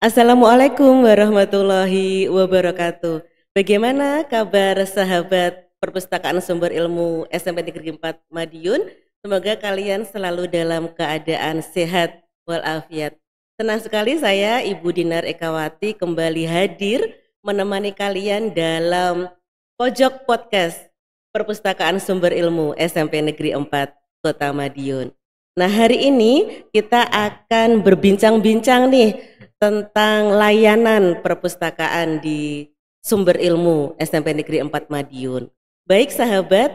Assalamualaikum warahmatullahi wabarakatuh. Bagaimana kabar sahabat Perpustakaan Sumber Ilmu SMP Negeri 4 Madiun? Semoga kalian selalu dalam keadaan sehat walafiat. Senang sekali saya Ibu Dinar Ekawati kembali hadir menemani kalian dalam pojok podcast Perpustakaan Sumber Ilmu SMP Negeri 4 Kota Madiun. Nah, hari ini kita akan berbincang-bincang nih tentang layanan perpustakaan di Sumber Ilmu SMP Negeri 4 Madiun. Baik sahabat,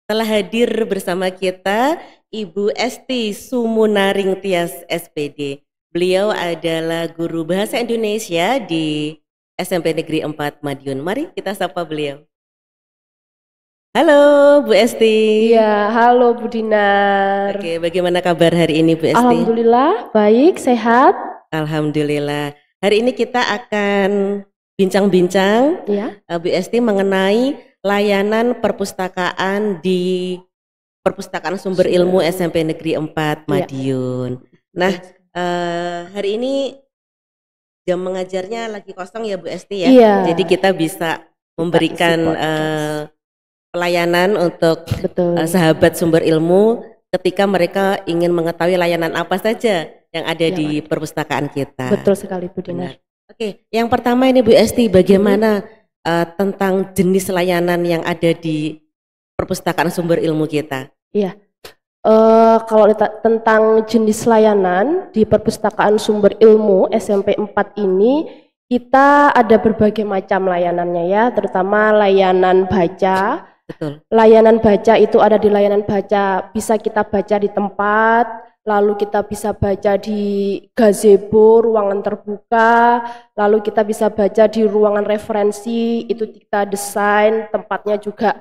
telah hadir bersama kita Ibu Esti Sumunaring Tias SPD. Beliau adalah guru bahasa Indonesia di SMP Negeri 4 Madiun. Mari kita sapa beliau. Halo Bu Esti. Iya, halo Bu Dinar. Oke, bagaimana kabar hari ini Bu Esti? Alhamdulillah, baik, sehat. Alhamdulillah. Hari ini kita akan bincang-bincang Ya. Bu Esti mengenai layanan perpustakaan di Perpustakaan Sumber Ilmu SMP Negeri 4 Madiun. Nah, hari ini jam mengajarnya lagi kosong ya Bu Esti ya. Iya. Jadi kita bisa memberikan pelayanan untuk sahabat sumber ilmu ketika mereka ingin mengetahui layanan apa saja yang ada di perpustakaan kita. Betul sekali Bu Dinar. Oke, yang pertama ini Bu Esti, bagaimana tentang jenis layanan yang ada di perpustakaan sumber ilmu kita? Iya. Kalau tentang jenis layanan di perpustakaan sumber ilmu SMP 4 ini, kita ada berbagai macam layanannya ya, terutama layanan baca. Betul. Layanan baca itu ada di layanan baca, bisa kita baca di tempat, lalu kita bisa baca di gazebo, ruangan terbuka, lalu kita bisa baca di ruangan referensi, itu kita desain tempatnya juga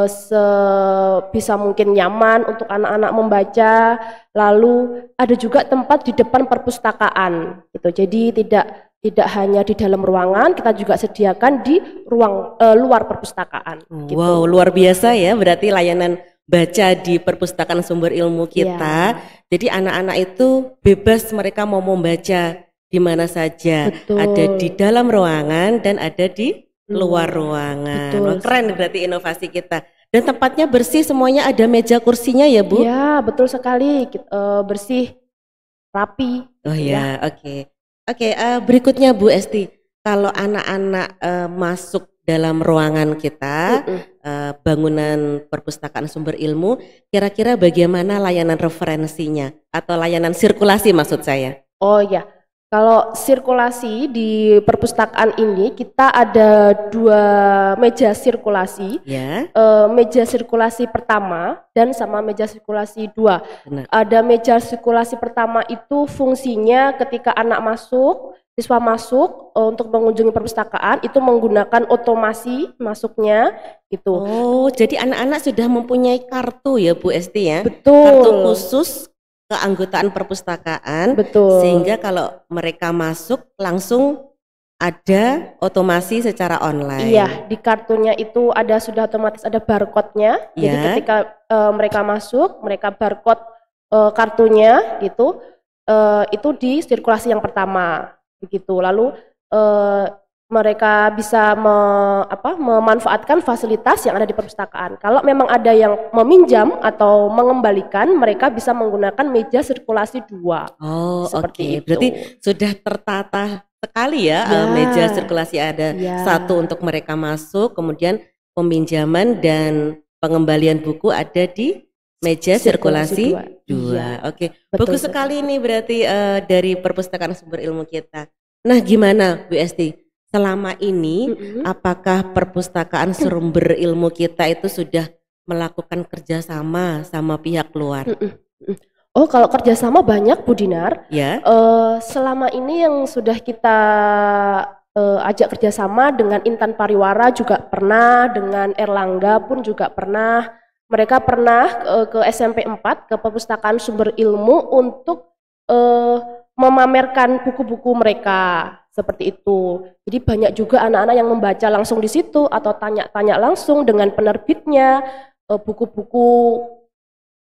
sebisa mungkin nyaman untuk anak-anak membaca. Lalu ada juga tempat di depan perpustakaan gitu, jadi tidak hanya di dalam ruangan, kita juga sediakan di ruang luar perpustakaan. Gitu. Wow, luar biasa ya, berarti layanan baca di perpustakaan sumber ilmu kita. Jadi anak-anak itu bebas, mereka mau membaca di mana saja. Betul. Ada di dalam ruangan dan ada di luar ruangan. Wah, keren berarti inovasi kita. Dan tempatnya bersih, semuanya ada meja kursinya ya Bu? Ya, betul sekali, bersih, rapi. Oh ya, oke. Oke, berikutnya Bu Esti, kalau anak-anak masuk dalam ruangan kita, bangunan perpustakaan sumber ilmu, kira-kira bagaimana layanan referensinya atau layanan sirkulasi maksud saya? Oh ya, kalau sirkulasi di perpustakaan ini kita ada 2 meja sirkulasi, meja sirkulasi pertama dan sama meja sirkulasi 2. Benar. Ada meja sirkulasi pertama itu fungsinya ketika anak masuk, siswa masuk untuk mengunjungi perpustakaan itu menggunakan otomasi masuknya gitu. Oh, jadi anak-anak sudah mempunyai kartu ya Bu Esti ya? Betul. Kartu khusus keanggotaan perpustakaan. Betul. Sehingga kalau mereka masuk langsung ada otomasi secara online. Iya, di kartunya itu sudah otomatis ada barcode-nya. Jadi ketika mereka masuk, mereka barcode kartunya gitu. Itu di sirkulasi yang pertama begitu. Lalu mereka bisa memanfaatkan fasilitas yang ada di perpustakaan. Kalau memang ada yang meminjam atau mengembalikan, mereka bisa menggunakan meja sirkulasi 2. Oh, oke. Berarti sudah tertata sekali ya, meja sirkulasi ada satu untuk mereka masuk, kemudian peminjaman dan pengembalian buku ada di meja sirkulasi 2. Oke. Bagus sekali nih berarti dari perpustakaan sumber ilmu kita. Nah, gimana Bu Esti? Selama ini apakah perpustakaan sumber ilmu kita itu sudah melakukan kerjasama sama pihak luar? Oh, kalau kerjasama banyak Bu Dinar. Ya. Selama ini yang sudah kita ajak kerjasama dengan Intan Pariwara juga pernah, dengan Erlangga pun juga pernah. Mereka pernah ke SMP 4, ke perpustakaan sumber ilmu untuk memamerkan buku-buku mereka. Seperti itu. Jadi banyak juga anak-anak yang membaca langsung di situ atau tanya-tanya langsung dengan penerbitnya, buku-buku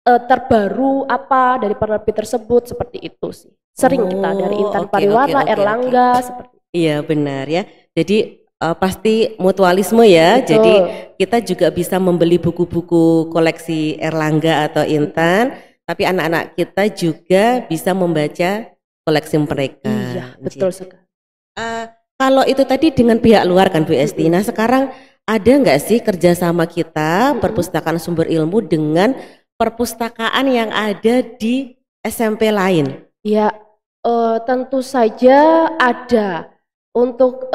terbaru apa dari penerbit tersebut, seperti itu sih. sering kita dari Intan Pariwara, Erlangga seperti itu. Iya benar ya. Jadi pasti mutualisme ya. Betul. Jadi kita juga bisa membeli buku-buku koleksi Erlangga atau Intan, tapi anak-anak kita juga bisa membaca koleksi mereka. Iya, betul sekali. Kalau itu tadi dengan pihak luar kan Bu Esti. Nah sekarang ada nggak sih kerjasama kita perpustakaan sumber ilmu dengan perpustakaan yang ada di SMP lain? Ya, tentu saja ada. Untuk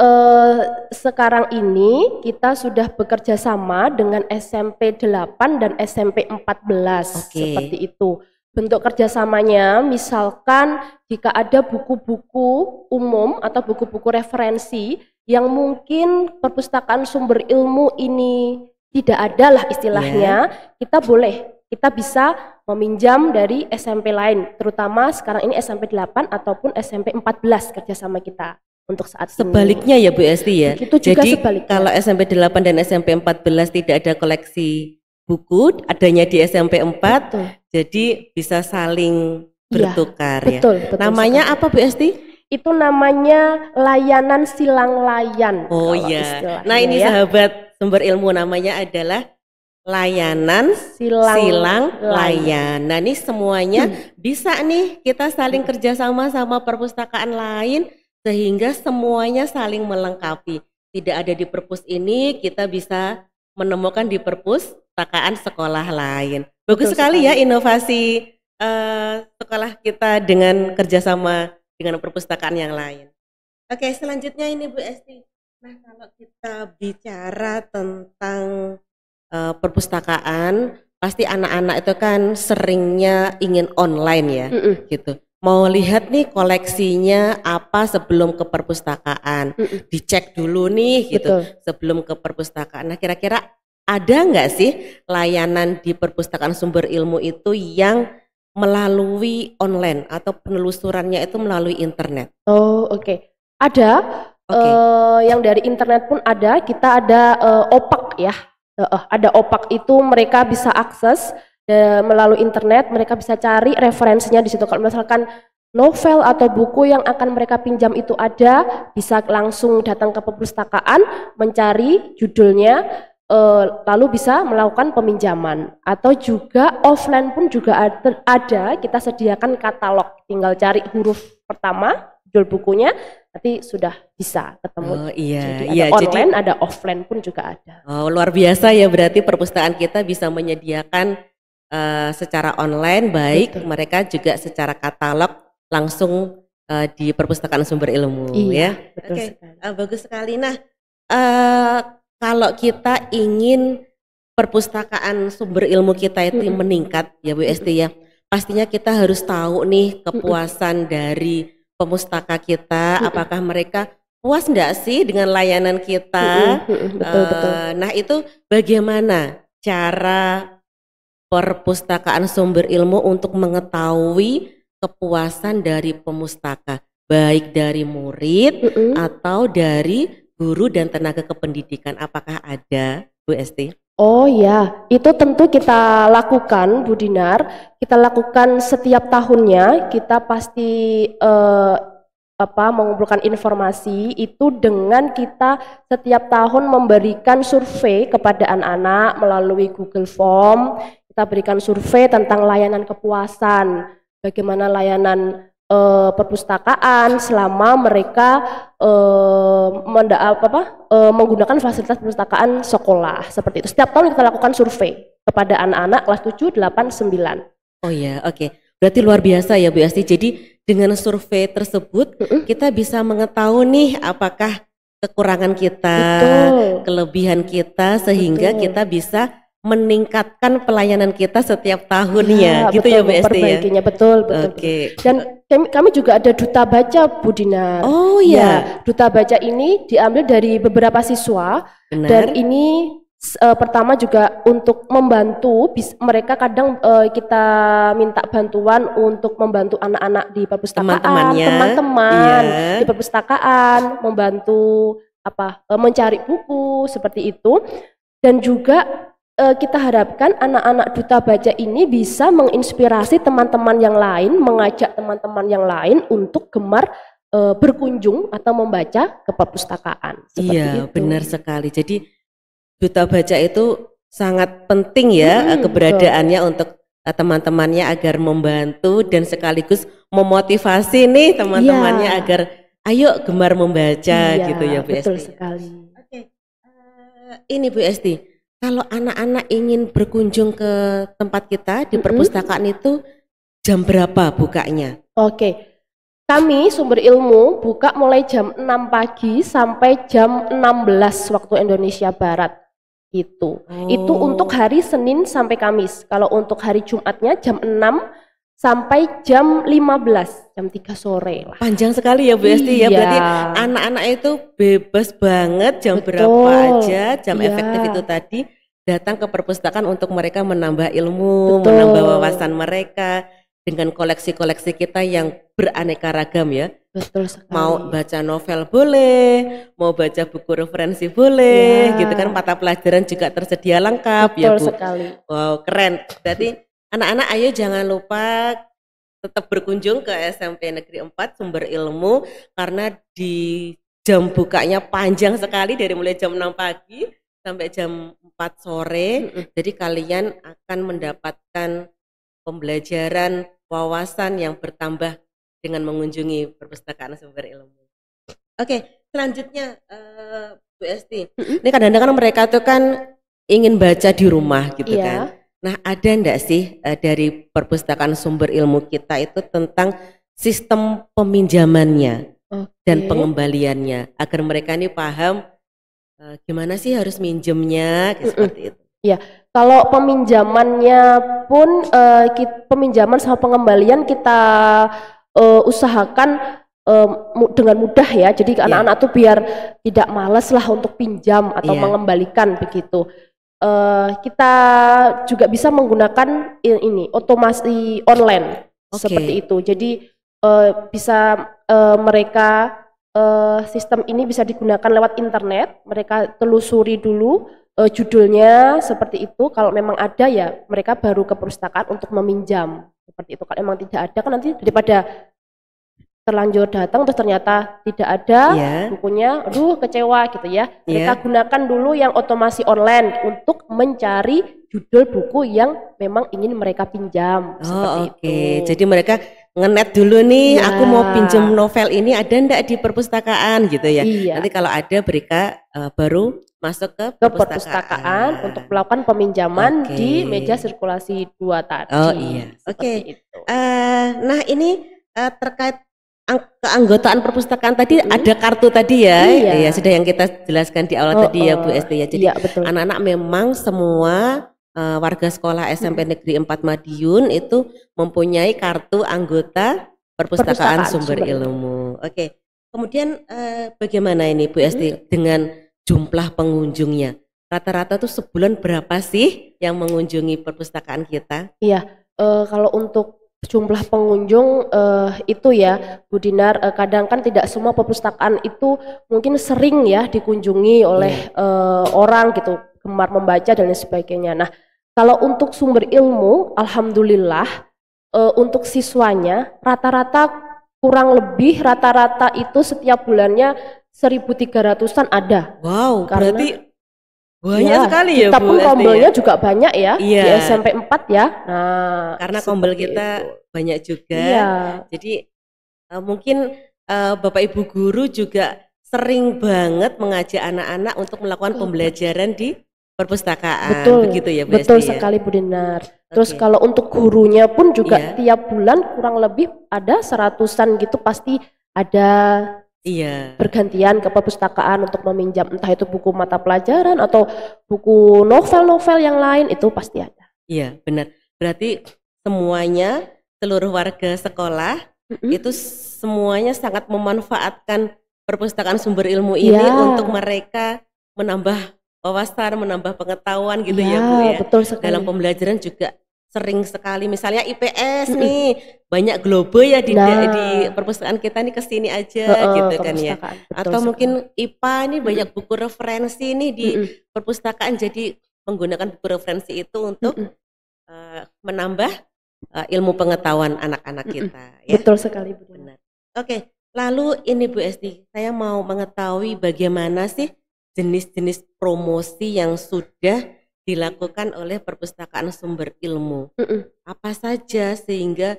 sekarang ini kita sudah bekerja sama dengan SMP 8 dan SMP 14 seperti itu. Bentuk kerjasamanya misalkan jika ada buku-buku umum atau buku-buku referensi yang mungkin perpustakaan sumber ilmu ini tidak ada lah istilahnya, kita bisa meminjam dari SMP lain, terutama sekarang ini SMP 8 ataupun SMP 14 kerjasama kita untuk saat sebaliknya ini. Ya Bu Esti ya. Begitu juga jadi sebaliknya. Kalau SMP 8 dan SMP 14 tidak ada koleksi buku, adanya di SMP 4, betul. Jadi bisa saling bertukar ya. Betul namanya sekali. Apa Bu Esti? Itu namanya layanan silang layan. Oh iya. Nah ini sahabat sumber ilmu, namanya adalah layanan silang layan. Nah ini semuanya bisa nih kita saling kerjasama sama perpustakaan lain sehingga semuanya saling melengkapi. Tidak ada di perpus ini, kita bisa menemukan di perpustakaan sekolah lain. Bagus sekali ya inovasi sekolah kita dengan kerjasama dengan perpustakaan yang lain. Oke, selanjutnya ini Bu Esti. Nah kalau kita bicara tentang perpustakaan, pasti anak-anak itu kan seringnya ingin online ya, gitu. Mau lihat nih koleksinya apa sebelum ke perpustakaan, dicek dulu nih gitu. Betul. Sebelum ke perpustakaan. Nah kira-kira ada nggak sih layanan di perpustakaan sumber ilmu itu yang melalui online atau penelusurannya itu melalui internet? Oh oke. Ada, yang dari internet pun ada, kita ada OPAK ya. Ada OPAK itu mereka bisa akses melalui internet, mereka bisa cari referensinya di situ. Kalau misalkan novel atau buku yang akan mereka pinjam itu ada, bisa langsung datang ke perpustakaan, mencari judulnya, lalu bisa melakukan peminjaman. Atau juga offline pun juga ada, kita sediakan katalog, tinggal cari huruf pertama, judul bukunya, nanti sudah bisa ketemu. Oh iya, jadi ada online, ada offline pun juga ada. Oh luar biasa ya, berarti perpustakaan kita bisa menyediakan secara online, baik betul. Mereka juga secara katalog langsung di perpustakaan sumber ilmu. Iya, ya. Betul sekali. Bagus sekali. Nah kalau kita ingin perpustakaan sumber ilmu kita itu meningkat ya Bu Esti ya, pastinya kita harus tahu nih kepuasan dari pemustaka kita, apakah mereka puas enggak sih dengan layanan kita. Betul. Nah itu bagaimana cara perpustakaan sumber ilmu untuk mengetahui kepuasan dari pemustaka, baik dari murid atau dari guru dan tenaga kependidikan, apakah ada Bu Esti? Oh ya, itu tentu kita lakukan Bu Dinar, kita lakukan setiap tahunnya, kita pasti mengumpulkan informasi itu dengan kita setiap tahun memberikan survei kepada anak-anak melalui Google Form. Kita berikan survei tentang layanan kepuasan, bagaimana layanan perpustakaan selama mereka menggunakan fasilitas perpustakaan sekolah, seperti itu. Setiap tahun kita lakukan survei kepada anak-anak kelas 7, 8, 9. Oh ya, oke. Berarti luar biasa ya Bu Asti. Jadi dengan survei tersebut kita bisa mengetahui nih apakah kekurangan kita, kelebihan kita, sehingga kita bisa meningkatkan pelayanan kita setiap tahunnya, gitu ya Bu Esti ya. Betul. Dan kami juga ada duta baca Bu Dinar. Oh ya. Duta baca ini diambil dari beberapa siswa. Benar. Dan ini pertama juga untuk membantu mereka, kadang kita minta bantuan untuk membantu anak-anak di perpustakaan, teman-teman di perpustakaan, membantu mencari buku seperti itu. Dan juga kita harapkan anak-anak duta baca ini bisa menginspirasi teman-teman yang lain, mengajak teman-teman yang lain untuk gemar berkunjung atau membaca ke perpustakaan. Iya, benar sekali. Jadi duta baca itu sangat penting ya keberadaannya untuk teman-temannya agar membantu dan sekaligus memotivasi nih teman-temannya agar ayo gemar membaca gitu ya Bu Esti. Betul sekali. Oke, ini Bu Esti, kalau anak-anak ingin berkunjung ke tempat kita di perpustakaan itu jam berapa bukanya? Oke. Kami Sumber Ilmu buka mulai jam 6 pagi sampai jam 16 waktu Indonesia Barat. Itu untuk hari Senin sampai Kamis. Kalau untuk hari Jumatnya jam 6 sampai jam 15, jam 3 sore lah. Panjang sekali ya Bu Esti ya, berarti anak-anak itu bebas banget jam berapa aja, jam efektif itu tadi datang ke perpustakaan untuk mereka menambah ilmu, menambah wawasan mereka dengan koleksi-koleksi kita yang beraneka ragam ya. Betul sekali. Mau baca novel boleh, mau baca buku referensi boleh, gitu kan, mata pelajaran juga tersedia lengkap. Betul ya Bu. Sekali. Wow, keren. Berarti anak-anak ayo jangan lupa tetap berkunjung ke SMP Negeri 4 Sumber Ilmu karena di jam bukanya panjang sekali dari mulai jam 6 pagi sampai jam 4 sore. Jadi kalian akan mendapatkan pembelajaran wawasan yang bertambah dengan mengunjungi perpustakaan Sumber Ilmu. Oke, selanjutnya Bu Esti, ini kadang-kadang mereka tuh kan ingin baca di rumah gitu kan. Nah, ada enggak sih dari perpustakaan Sumber Ilmu kita itu tentang sistem peminjamannya dan pengembaliannya agar mereka ini paham gimana sih harus minjemnya seperti itu. Ya, kalau peminjamannya pun peminjaman sama pengembalian kita usahakan dengan mudah ya. Jadi anak-anak tuh biar tidak malas lah untuk pinjam atau mengembalikan begitu. Kita juga bisa menggunakan ini otomasi online seperti itu. Jadi bisa mereka sistem ini bisa digunakan lewat internet. Mereka telusuri dulu judulnya seperti itu. Kalau memang ada ya mereka baru ke perpustakaan untuk meminjam seperti itu. Kalau memang tidak ada kan nanti daripada terlanjur datang terus ternyata tidak ada bukunya, aduh kecewa gitu ya. Mereka gunakan dulu yang otomasi online untuk mencari judul buku yang memang ingin mereka pinjam. Oke. Jadi mereka ngenet dulu nih, aku mau pinjam novel ini ada ndak di perpustakaan gitu ya. Nanti kalau ada mereka baru masuk ke perpustakaan untuk melakukan peminjaman di meja sirkulasi 2 tadi. Oke. Nah ini terkait keanggotaan perpustakaan tadi ada kartu tadi ya. Iya, sudah yang kita jelaskan di awal tadi ya Bu Esti ya. Jadi anak-anak memang semua warga sekolah SMP Negeri 4 Madiun itu mempunyai kartu anggota perpustakaan Sumber Ilmu. Oke. Kemudian bagaimana ini Bu Esti dengan jumlah pengunjungnya? Rata-rata tuh sebulan berapa sih yang mengunjungi perpustakaan kita? Iya, kalau untuk jumlah pengunjung itu ya Bu Dinar, kadang kan tidak semua perpustakaan itu mungkin sering ya dikunjungi oleh orang gitu, gemar membaca dan lain sebagainya. Nah, kalau untuk Sumber Ilmu, alhamdulillah untuk siswanya rata-rata kurang lebih rata-rata itu setiap bulannya 1.300-an ada. Wow, berarti banyak sekali ya kita Bu. Pun kombelnya juga banyak ya di SMP 4 ya. Nah, karena kombel kita banyak juga. Jadi mungkin Bapak Ibu guru juga sering banget mengajak anak-anak untuk melakukan pembelajaran di perpustakaan. Begitu ya Bu. Betul sekali Bu Dinar. Terus kalau untuk gurunya pun juga tiap bulan kurang lebih ada 100-an gitu pasti ada. Bergantian ke perpustakaan untuk meminjam entah itu buku mata pelajaran atau buku novel-novel yang lain itu pasti ada. Iya benar. Berarti semuanya seluruh warga sekolah itu semuanya sangat memanfaatkan perpustakaan Sumber Ilmu ini untuk mereka menambah wawasan, menambah pengetahuan gitu ya Bu ya. Betul sekali. Dalam pembelajaran juga sering sekali misalnya IPS nih banyak globo ya di perpustakaan kita nih kesini aja gitu kan ya. Atau mungkin IPA nih banyak buku referensi nih di perpustakaan, jadi menggunakan buku referensi itu untuk menambah ilmu pengetahuan anak-anak kita. Ya? Betul sekali, Bu. Benar. Oke, lalu ini Bu Esti, saya mau mengetahui bagaimana sih jenis-jenis promosi yang sudah dilakukan oleh perpustakaan sumber ilmu. Apa saja sehingga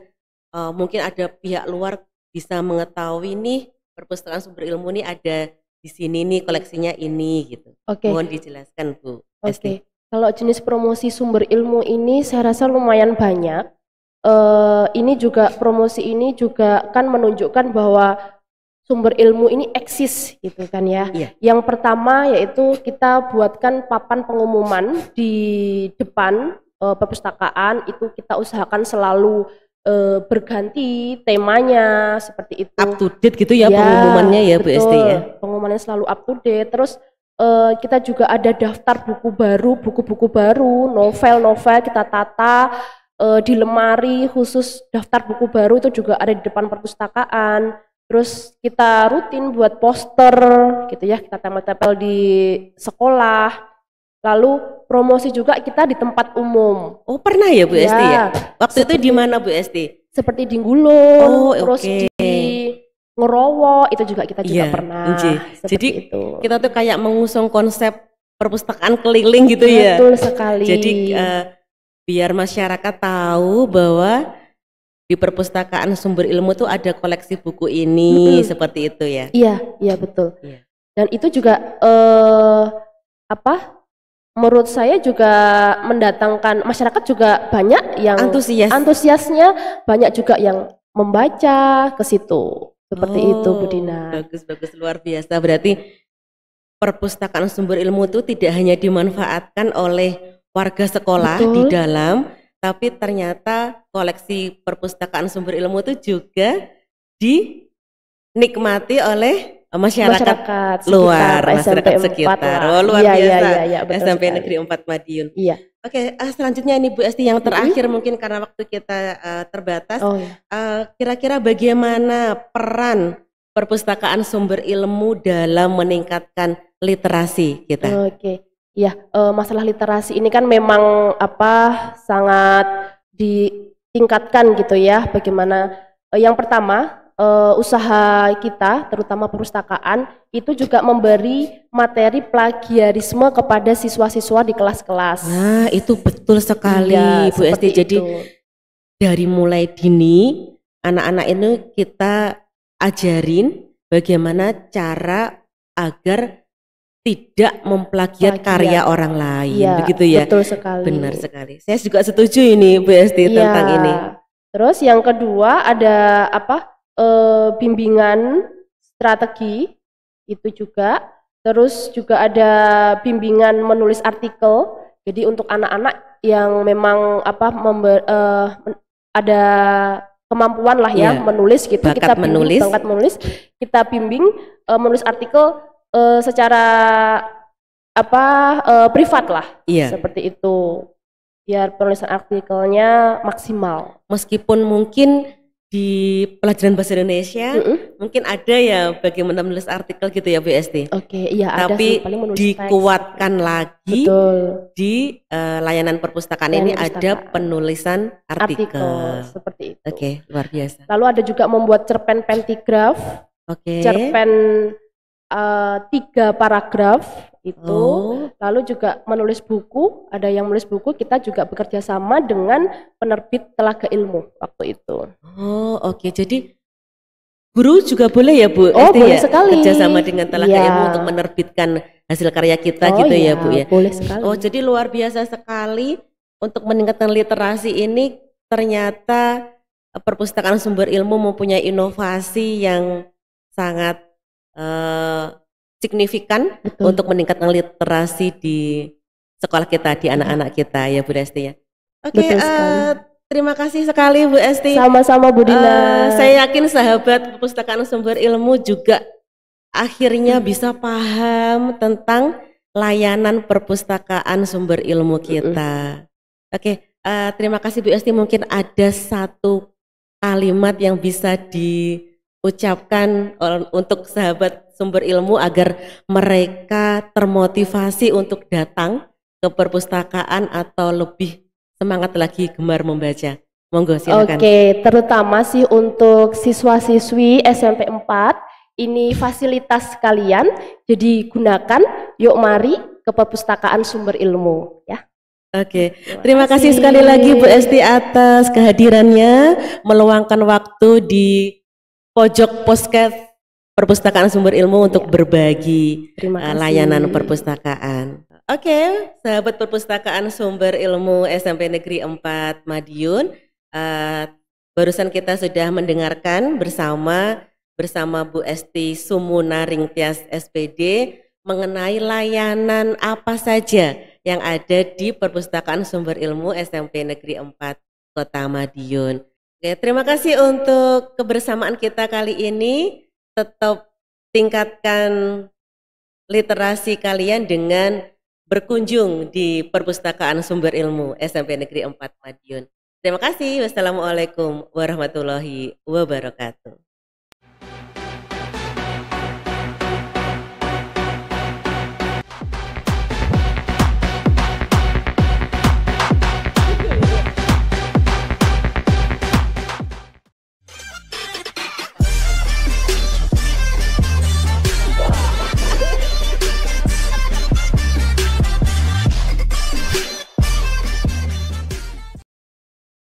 mungkin ada pihak luar bisa mengetahui nih perpustakaan sumber ilmu ini ada di sini nih koleksinya ini gitu. Mohon dijelaskan Bu Esti. Kalau jenis promosi sumber ilmu ini saya rasa lumayan banyak. Ini juga promosi ini juga kan menunjukkan bahwa sumber ilmu ini eksis gitu kan ya. Yang pertama yaitu kita buatkan papan pengumuman di depan perpustakaan, itu kita usahakan selalu berganti temanya seperti itu. Up to date gitu ya, pengumumannya ya Bu Esti ya. Pengumumannya selalu up to date. Terus kita juga ada daftar buku baru, buku-buku baru, novel-novel kita tata di lemari khusus daftar buku baru, itu juga ada di depan perpustakaan. Terus kita rutin buat poster gitu ya, kita tempel-tempel di sekolah. Lalu promosi juga kita di tempat umum. Oh pernah ya Bu Esti ya? Waktu itu di mana Bu Esti? Seperti di Ngulur, terus di Ngerowo, itu juga kita juga pernah. Jadi itu. Kita tuh kayak mengusung konsep perpustakaan keliling gitu ya. Betul sekali. Jadi biar masyarakat tahu bahwa di perpustakaan sumber ilmu tuh ada koleksi buku ini, seperti itu ya. Iya betul. Dan itu juga menurut saya juga mendatangkan masyarakat juga banyak yang antusiasnya, banyak juga yang membaca ke situ. Seperti itu Bu Dina. Bagus luar biasa. Berarti perpustakaan sumber ilmu itu tidak hanya dimanfaatkan oleh warga sekolah di dalam, tapi ternyata koleksi perpustakaan sumber ilmu itu juga dinikmati oleh masyarakat luar, masyarakat sekitar. Luar biasa. SMP Negeri 4 Madiun. Oke, selanjutnya ini Bu Esti yang terakhir mungkin karena waktu kita terbatas. Kira-kira bagaimana peran perpustakaan sumber ilmu dalam meningkatkan literasi kita? Masalah literasi ini kan memang sangat ditingkatkan gitu ya. Bagaimana yang pertama usaha kita terutama perpustakaan itu juga memberi materi plagiarisme kepada siswa-siswa di kelas-kelas. Nah itu betul sekali Bu Esti. Jadi dari mulai dini anak-anak ini kita ajarin bagaimana cara agar tidak memplagiat karya orang lain, begitu ya? Betul sekali. Benar sekali. Saya juga setuju ini Bu Esti tentang ini. Terus yang kedua ada bimbingan strategi itu juga. Terus juga ada bimbingan menulis artikel. Jadi untuk anak-anak yang memang ada kemampuan lah ya menulis gitu, kita bimbing bakat menulis, kita bimbing menulis artikel secara privat lah, seperti itu, biar penulisan artikelnya maksimal. Meskipun mungkin di pelajaran bahasa Indonesia mungkin ada ya bagaimana menulis artikel gitu ya Bu Esti. Tapi ada sih, dikuatkan lagi di layanan perpustakaan ini ada penulisan artikel. Seperti itu. Luar biasa. Lalu ada juga membuat cerpen pentigraf, cerpen 3 paragraf itu. Lalu juga menulis buku, ada yang menulis buku, kita juga bekerja sama dengan penerbit Telaga Ilmu waktu itu. Jadi guru juga boleh ya Bu? Boleh sekali. Kerjasama dengan Telaga Ilmu untuk menerbitkan hasil karya kita gitu ya Bu ya? Boleh sekali. Jadi luar biasa sekali untuk meningkatkan literasi ini. Ternyata perpustakaan sumber ilmu mempunyai inovasi yang sangat signifikan untuk meningkatkan literasi di sekolah kita, di anak-anak kita ya Bu Esti ya. Terima kasih sekali Bu Esti. Sama-sama Bu Dina. Saya yakin sahabat perpustakaan sumber ilmu juga akhirnya bisa paham tentang layanan perpustakaan sumber ilmu kita. Terima kasih Bu Esti. Mungkin ada satu kalimat yang bisa diucapkan untuk sahabat sumber ilmu agar mereka termotivasi untuk datang ke ke perpustakaan atau lebih semangat lagi gemar membaca? Monggo silakan. Oke, terutama sih untuk siswa-siswi SMP 4, ini fasilitas kalian, jadi gunakan, yuk mari ke perpustakaan sumber ilmu ya. Oke, terima kasih sekali lagi Bu Esti atas kehadirannya, meluangkan waktu di pojok podcast Perpustakaan Sumber Ilmu untuk berbagi layanan perpustakaan. Oke, sahabat Perpustakaan Sumber Ilmu SMP Negeri 4 Madiun, barusan kita sudah mendengarkan bersama Bu Esti Sumunaring Tias SPD mengenai layanan apa saja yang ada di Perpustakaan Sumber Ilmu SMP Negeri 4 Kota Madiun. Oke, terima kasih untuk kebersamaan kita kali ini. Tetap tingkatkan literasi kalian dengan berkunjung di Perpustakaan Sumber Ilmu SMP Negeri 4 Madiun. Terima kasih. Wassalamualaikum warahmatullahi wabarakatuh.